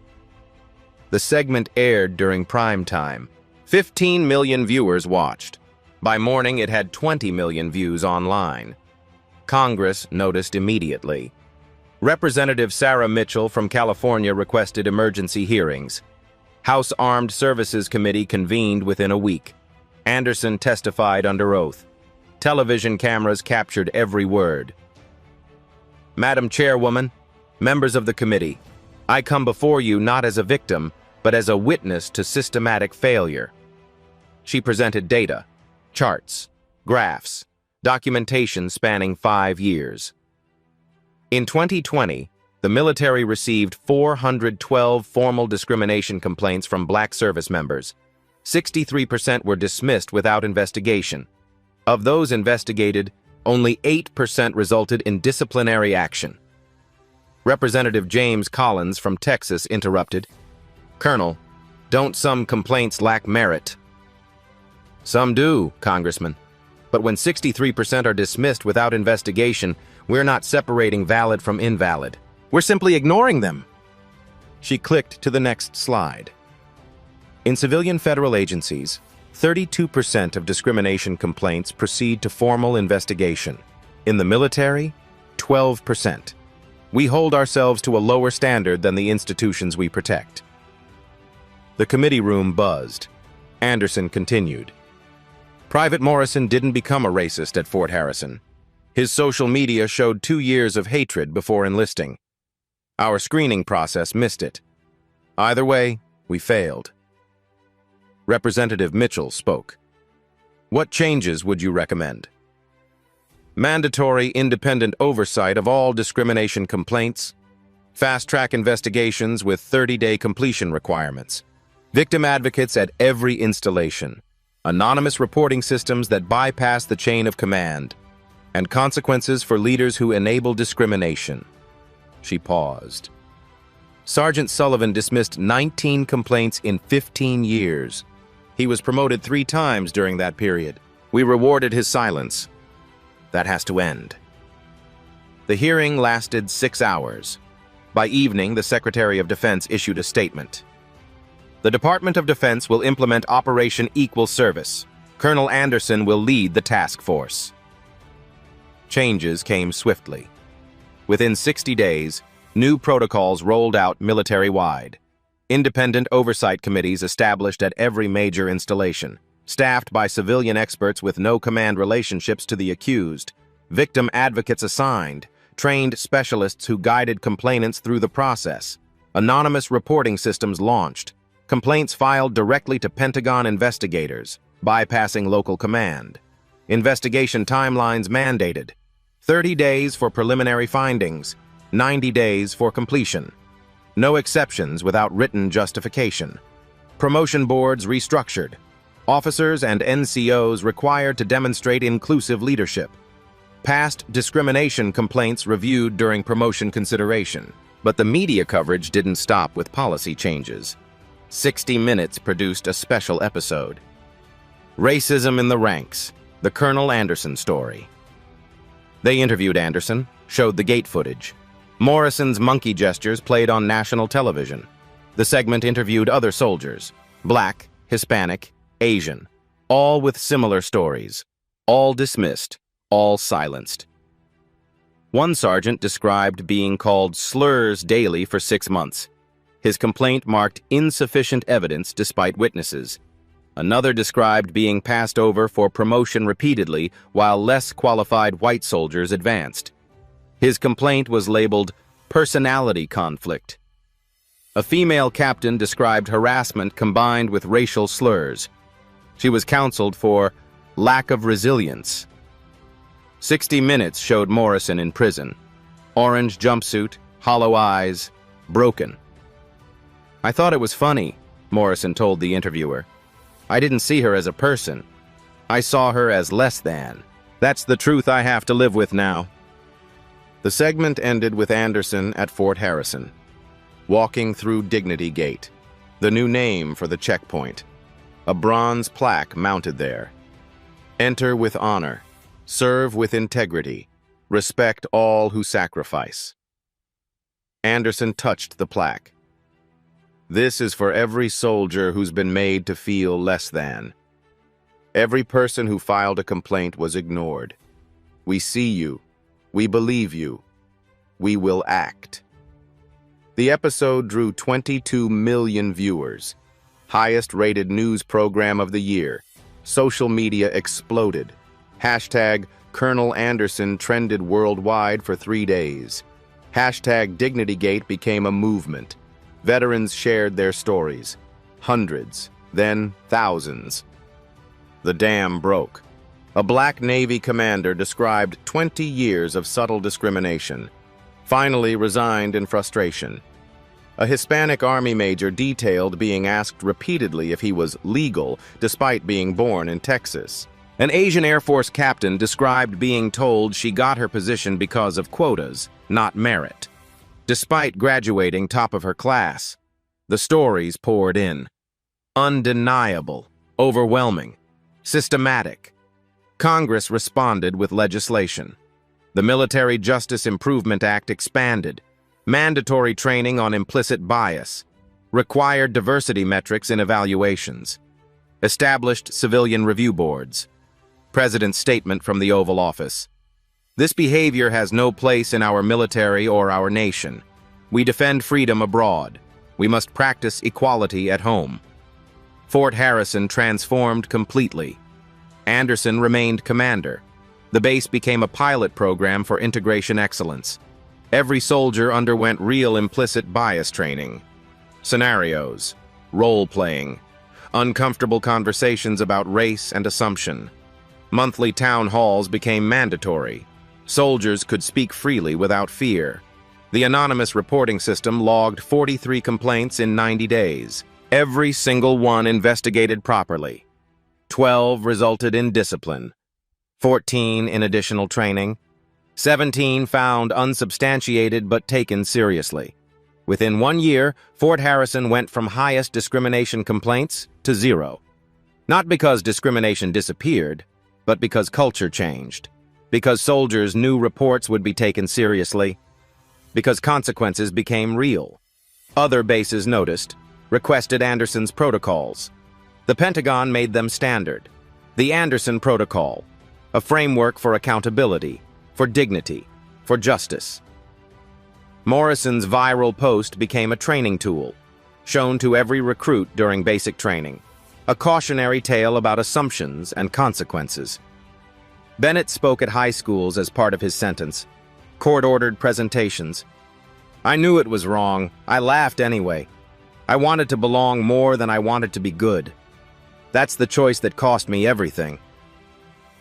The segment aired during prime time, 15 million viewers watched. By morning, it had 20 million views online. Congress noticed immediately. Representative Sarah Mitchell from California requested emergency hearings. House Armed Services Committee convened within a week. Anderson testified under oath. Television cameras captured every word. Madam Chairwoman, members of the committee, I come before you not as a victim, but as a witness to systematic failure. She presented data, charts, graphs, documentation spanning 5 years. In 2020, the military received 412 formal discrimination complaints from black service members. 63% were dismissed without investigation. Of those investigated, only 8% resulted in disciplinary action. Representative James Collins from Texas interrupted, "Colonel, don't some complaints lack merit?" "Some do, Congressman. But when 63% are dismissed without investigation, we're not separating valid from invalid. We're simply ignoring them." She clicked to the next slide. In civilian federal agencies, 32% of discrimination complaints proceed to formal investigation. In the military, 12%. We hold ourselves to a lower standard than the institutions we protect. The committee room buzzed. Anderson continued. Private Morrison didn't become a racist at Fort Harrison. His social media showed 2 years of hatred before enlisting. Our screening process missed it. Either way, we failed. Representative Mitchell spoke. What changes would you recommend? Mandatory independent oversight of all discrimination complaints, fast-track investigations with 30-day completion requirements, victim advocates at every installation, anonymous reporting systems that bypass the chain of command, and consequences for leaders who enable discrimination. She paused. Sergeant Sullivan dismissed 19 complaints in 15 years. He was promoted 3 times during that period. We rewarded his silence. That has to end. The hearing lasted 6 hours. By evening, the Secretary of Defense issued a statement. The Department of Defense will implement Operation Equal Service. Colonel Anderson will lead the task force. Changes came swiftly. Within 60 days, new protocols rolled out military-wide. Independent oversight committees established at every major installation, staffed by civilian experts with no command relationships to the accused, victim advocates assigned, trained specialists who guided complainants through the process, anonymous reporting systems launched, complaints filed directly to Pentagon investigators, bypassing local command, investigation timelines mandated, 30 days for preliminary findings, 90 days for completion. No exceptions without written justification. Promotion boards restructured. Officers and NCOs required to demonstrate inclusive leadership. Past discrimination complaints reviewed during promotion consideration. But the media coverage didn't stop with policy changes. 60 Minutes produced a special episode. Racism in the Ranks, the Colonel Anderson story. They interviewed Anderson, showed the gate footage. Morrison's monkey gestures played on national television. The segment interviewed other soldiers, Black, Hispanic, Asian, all with similar stories, all dismissed, all silenced. One sergeant described being called slurs daily for 6 months. His complaint marked insufficient evidence despite witnesses. Another described being passed over for promotion repeatedly while less qualified white soldiers advanced. His complaint was labeled personality conflict. A female captain described harassment combined with racial slurs. She was counseled for lack of resilience. 60 Minutes showed Morrison in prison. Orange jumpsuit, hollow eyes, broken. I thought it was funny, Morrison told the interviewer. I didn't see her as a person. I saw her as less than. That's the truth I have to live with now. The segment ended with Anderson at Fort Harrison, walking through Dignity Gate, the new name for the checkpoint. A bronze plaque mounted there. Enter with honor, serve with integrity, respect all who sacrifice. Anderson touched the plaque. This is for every soldier who's been made to feel less than. Every person who filed a complaint was ignored. We see you. We believe you. We will act. The episode drew 22 million viewers. Highest-rated news program of the year. Social media exploded. Hashtag Colonel Anderson trended worldwide for 3 days. Hashtag DignityGate became a movement. Veterans shared their stories. Hundreds, then thousands. The dam broke. A black Navy commander described 20 years of subtle discrimination. Finally resigned in frustration. A Hispanic Army major detailed being asked repeatedly if he was legal despite being born in Texas. An Asian Air Force captain described being told she got her position because of quotas, not merit. Despite graduating top of her class, the stories poured in. Undeniable, overwhelming, systematic. Congress responded with legislation. The Military Justice Improvement Act expanded. Mandatory training on implicit bias. Required diversity metrics in evaluations. Established civilian review boards. President's statement from the Oval Office. This behavior has no place in our military or our nation. We defend freedom abroad. We must practice equality at home. Fort Harrison transformed completely. Anderson remained commander. The base became a pilot program for integration excellence. Every soldier underwent real implicit bias training. Scenarios, role-playing, uncomfortable conversations about race and assumption. Monthly town halls became mandatory. Soldiers could speak freely without fear. The anonymous reporting system logged 43 complaints in 90 days. Every single one investigated properly. 12 resulted in discipline. 14 in additional training. 17 found unsubstantiated but taken seriously. Within 1 year, Fort Harrison went from highest discrimination complaints to 0. Not because discrimination disappeared, but because culture changed. Because soldiers knew reports would be taken seriously. Because consequences became real. Other bases noticed, requested Anderson's protocols. The Pentagon made them standard. The Anderson Protocol, a framework for accountability, for dignity, for justice. Morrison's viral post became a training tool, shown to every recruit during basic training, a cautionary tale about assumptions and consequences. Bennett spoke at high schools as part of his sentence. Court-ordered presentations. I knew it was wrong. I laughed anyway. I wanted to belong more than I wanted to be good. That's the choice that cost me everything.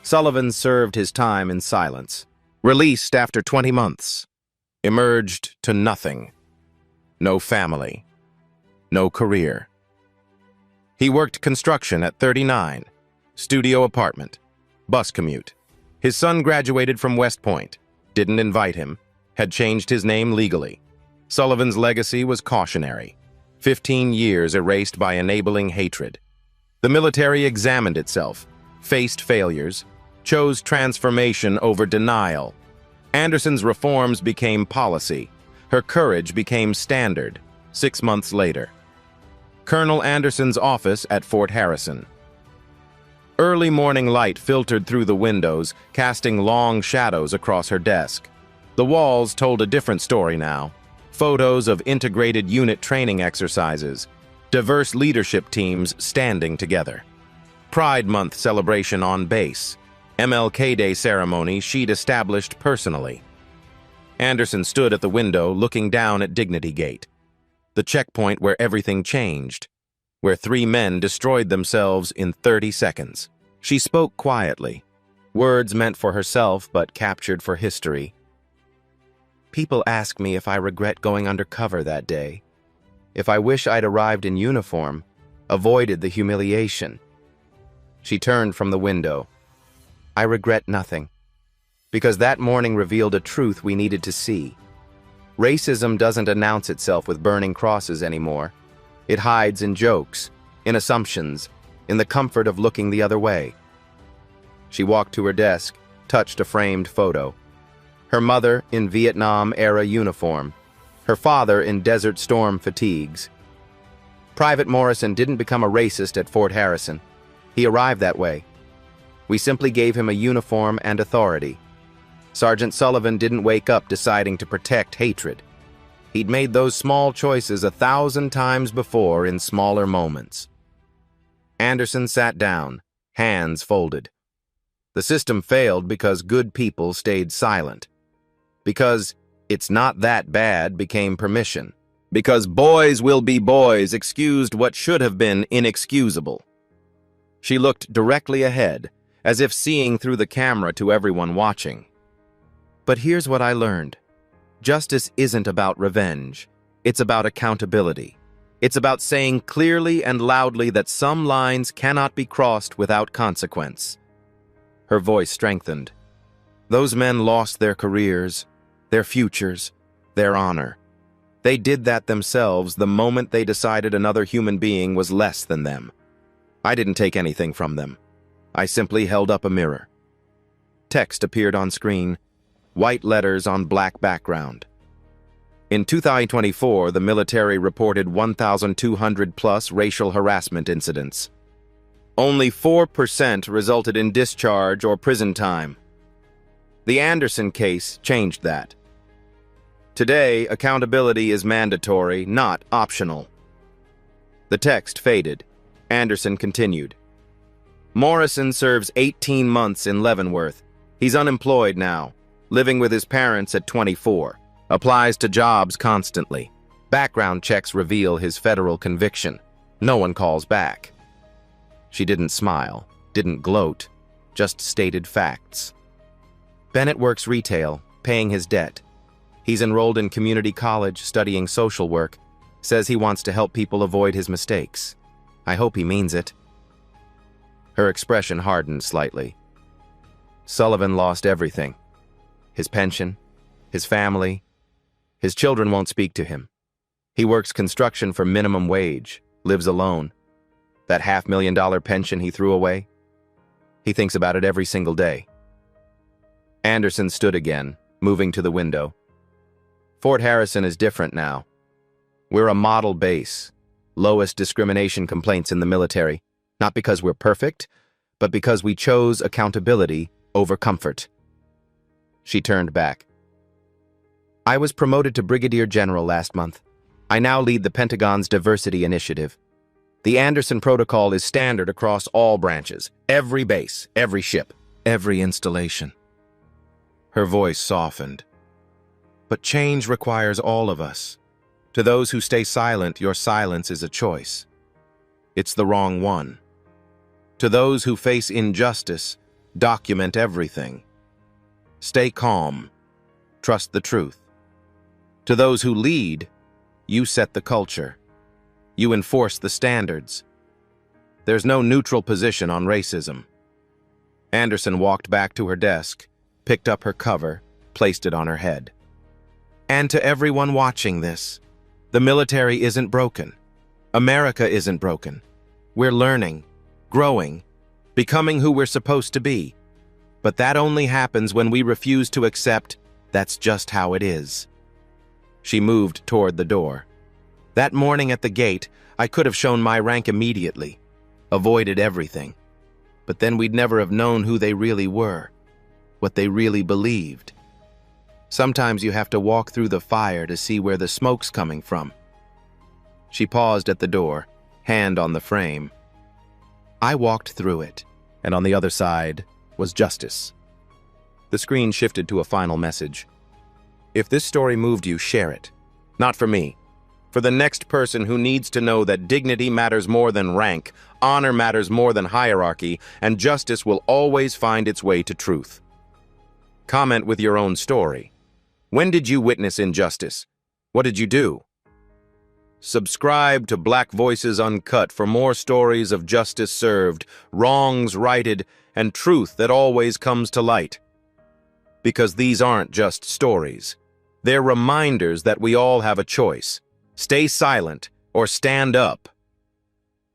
Sullivan served his time in silence. Released after 20 months. Emerged to nothing. No family. No career. He worked construction at 39. Studio apartment. Bus commute. His son graduated from West Point. Didn't invite him, had changed his name legally. Sullivan's legacy was cautionary. 15 years erased by enabling hatred. The military examined itself, faced failures, chose transformation over denial. Anderson's reforms became policy. Her courage became standard, 6 months later. Colonel Anderson's office at Fort Harrison. Early morning light filtered through the windows, casting long shadows across her desk. The walls told a different story now. Photos of integrated unit training exercises, diverse leadership teams standing together. Pride Month celebration on base. MLK Day ceremony she'd established personally. Anderson stood at the window looking down at Dignity Gate, the checkpoint where everything changed, where 3 men destroyed themselves in 30 seconds. She spoke quietly, words meant for herself but captured for history. People ask me if I regret going undercover that day, if I wish I'd arrived in uniform, avoided the humiliation. She turned from the window. I regret nothing, because that morning revealed a truth we needed to see. Racism doesn't announce itself with burning crosses anymore. It hides in jokes, in assumptions, in the comfort of looking the other way. She walked to her desk, touched a framed photo. Her mother in Vietnam-era uniform, her father in Desert Storm fatigues. Private Morrison didn't become a racist at Fort Harrison. He arrived that way. We simply gave him a uniform and authority. Sergeant Sullivan didn't wake up deciding to protect hatred. He'd made those small choices 1,000 times before in smaller moments. Anderson sat down, hands folded. The system failed because good people stayed silent. Because "it's not that bad" became permission. Because "boys will be boys" excused what should have been inexcusable. She looked directly ahead, as if seeing through the camera to everyone watching. But here's what I learned. Justice isn't about revenge. It's about accountability. It's about saying clearly and loudly that some lines cannot be crossed without consequence. Her voice strengthened. Those men lost their careers, their futures, their honor. They did that themselves the moment they decided another human being was less than them. I didn't take anything from them. I simply held up a mirror. Text appeared on screen, white letters on black background. In 2024, the military reported 1,200 plus racial harassment incidents. Only 4% resulted in discharge or prison time. The Anderson case changed that. Today, accountability is mandatory, not optional. The text faded. Anderson continued. Morrison serves 18 months in Leavenworth. He's unemployed now, living with his parents at 24. Applies to jobs constantly. Background checks reveal his federal conviction. No one calls back. She didn't smile, didn't gloat, just stated facts. Bennett works retail, paying his debt. He's enrolled in community college, studying social work. Says he wants to help people avoid his mistakes. I hope he means it. Her expression hardened slightly. Sullivan lost everything. His pension, his family. His children won't speak to him. He works construction for minimum wage, lives alone. That $500,000 pension he threw away? He thinks about it every single day. Anderson stood again, moving to the window. Fort Harrison is different now. We're a model base. Lowest discrimination complaints in the military. Not because we're perfect, but because we chose accountability over comfort. She turned back. I was promoted to Brigadier General last month. I now lead the Pentagon's diversity initiative. The Anderson Protocol is standard across all branches, every base, every ship, every installation. Her voice softened. But change requires all of us. To those who stay silent, your silence is a choice. It's the wrong one. To those who face injustice, document everything. Stay calm. Trust the truth. To those who lead, you set the culture. You enforce the standards. There's no neutral position on racism. Anderson walked back to her desk, picked up her cover, placed it on her head. And to everyone watching this, the military isn't broken. America isn't broken. We're learning, growing, becoming who we're supposed to be. But that only happens when we refuse to accept that's just how it is. She moved toward the door. That morning at the gate, I could have shown my rank immediately, avoided everything. But then we'd never have known who they really were, what they really believed. Sometimes you have to walk through the fire to see where the smoke's coming from. She paused at the door, hand on the frame. I walked through it, and on the other side was justice. The screen shifted to a final message. If this story moved you, share it. Not for me. For the next person who needs to know that dignity matters more than rank, honor matters more than hierarchy, and justice will always find its way to truth. Comment with your own story. When did you witness injustice? What did you do? Subscribe to Black Voices Uncut for more stories of justice served, wrongs righted, and truth that always comes to light. Because these aren't just stories. They're reminders that we all have a choice. Stay silent or stand up.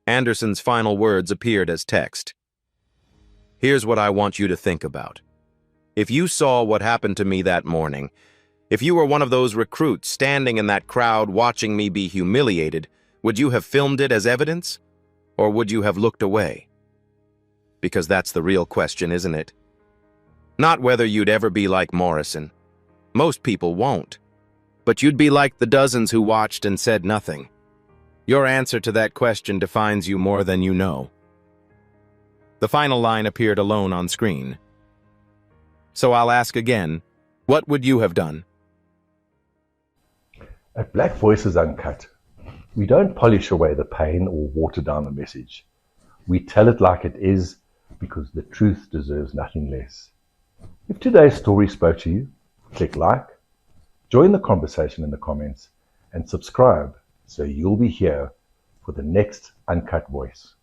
Anderson's final words appeared as text. Here's what I want you to think about. If you saw what happened to me that morning, if you were one of those recruits standing in that crowd watching me be humiliated, Would you have filmed it as evidence, or would you have looked away? Because that's the real question, isn't it? Not whether you'd ever be like Morrison. Most people won't. But you'd be like the dozens who watched and said nothing. Your answer to that question defines you more than you know. The final line appeared alone on screen. So I'll ask again, what would you have done? At Black Voices Uncut, we don't polish away the pain or water down the message. We tell it like it is because the truth deserves nothing less. If today's story spoke to you, click like, join the conversation in the comments, and subscribe so you'll be here for the next Uncut Voice.